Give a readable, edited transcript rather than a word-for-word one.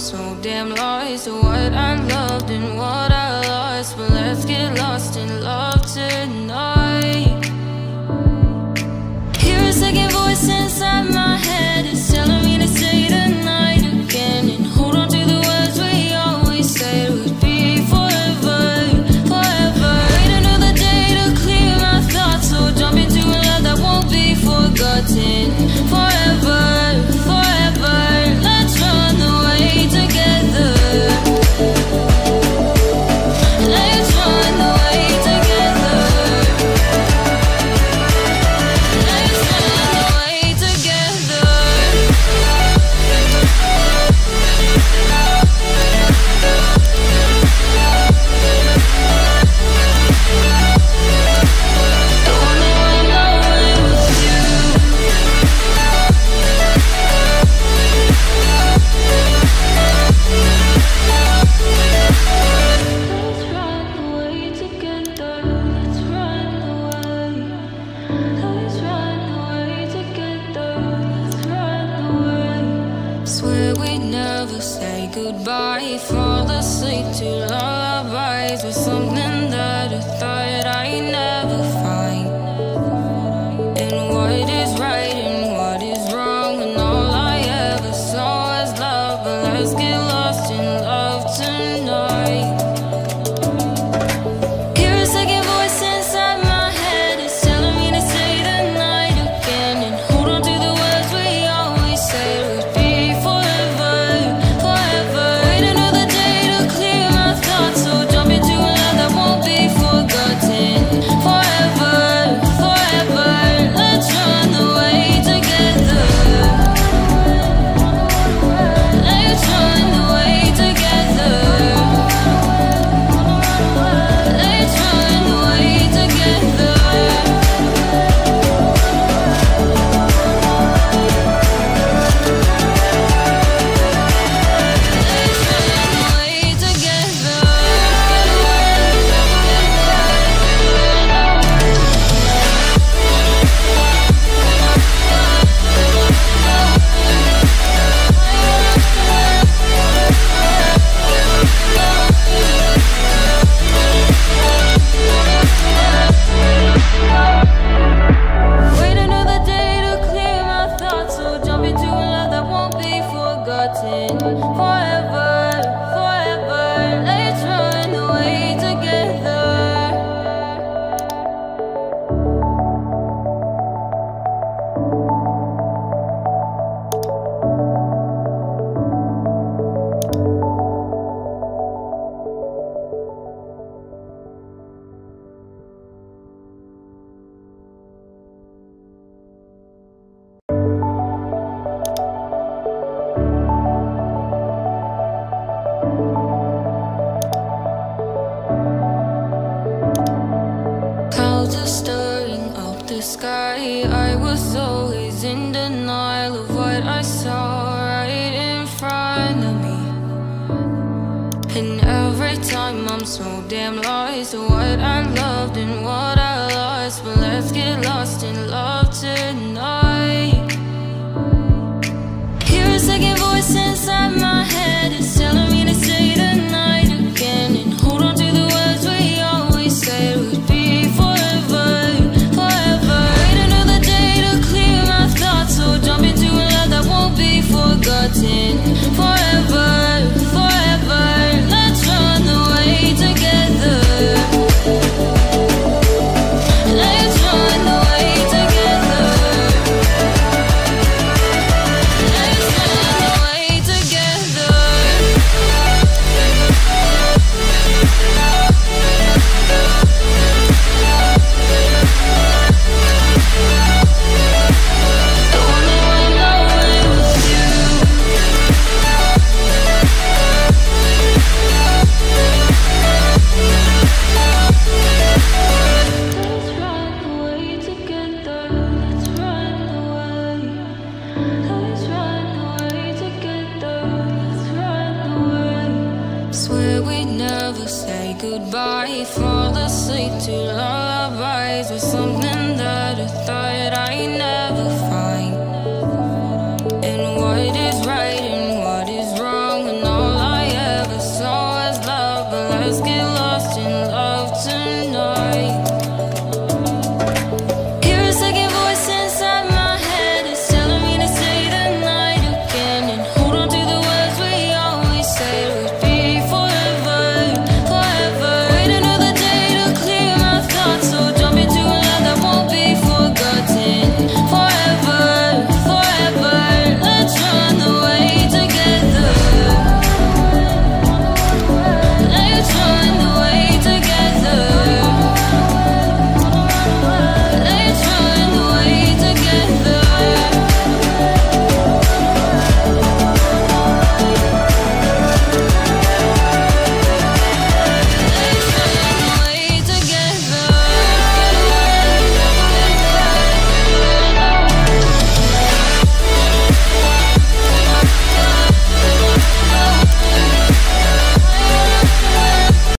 so damn lost to what I loved and what I lost. But let's get lost in love tonight. Hear a second voice inside my head, it's telling me to say tonight again, and hold on to the words we always said would be forever, forever. Wait another day to clear my thoughts, so jump into a love that won't be forgotten. Forever, forever, let's run away together. Let's run away together. Let's run away together. I wanna run away with you. Let's run away together. Let's run away. Let's run away together. Let's run away. Swear we'd never say goodbye. Fall asleep to lullabies with something that I thought I'd never find. And what is right and what is wrong, and all I ever saw was love. But let's get lost in love tonight. Hear a second voice inside my head, it's telling me to say tonight again, and hold on to the words we always said would be forever, forever. Wait another day to clear my thoughts, so jump into a love that won't be forgotten. Forever, forever, let's run away together. Let's run away together. Let's run away together. Let's run away together. Wait another day to clear my thoughts, so jump into a love that won't be forgotten. Forever, forever, let's run away together. Clouds are stirring up the sky. I was always in denial of what I saw right in front of me. And every time I'm so damn lost to what I loved and what I lost. But let's get lost in love tonight. Hear a second voice inside my head, it's telling me to say tonight again, and hold on to the words we always said would be forever, forever. Wait another day to clear my thoughts, so jump into a love that won't be forgotten. Forever, forever, let's run away together. Let's run away together. Let's run away together. I wanna run away with you. Let's run away together. Let's run away. Let's run away together. Let's run away. Swear we'd never say goodbye. Fall asleep to lullabies with something that I thought I'd never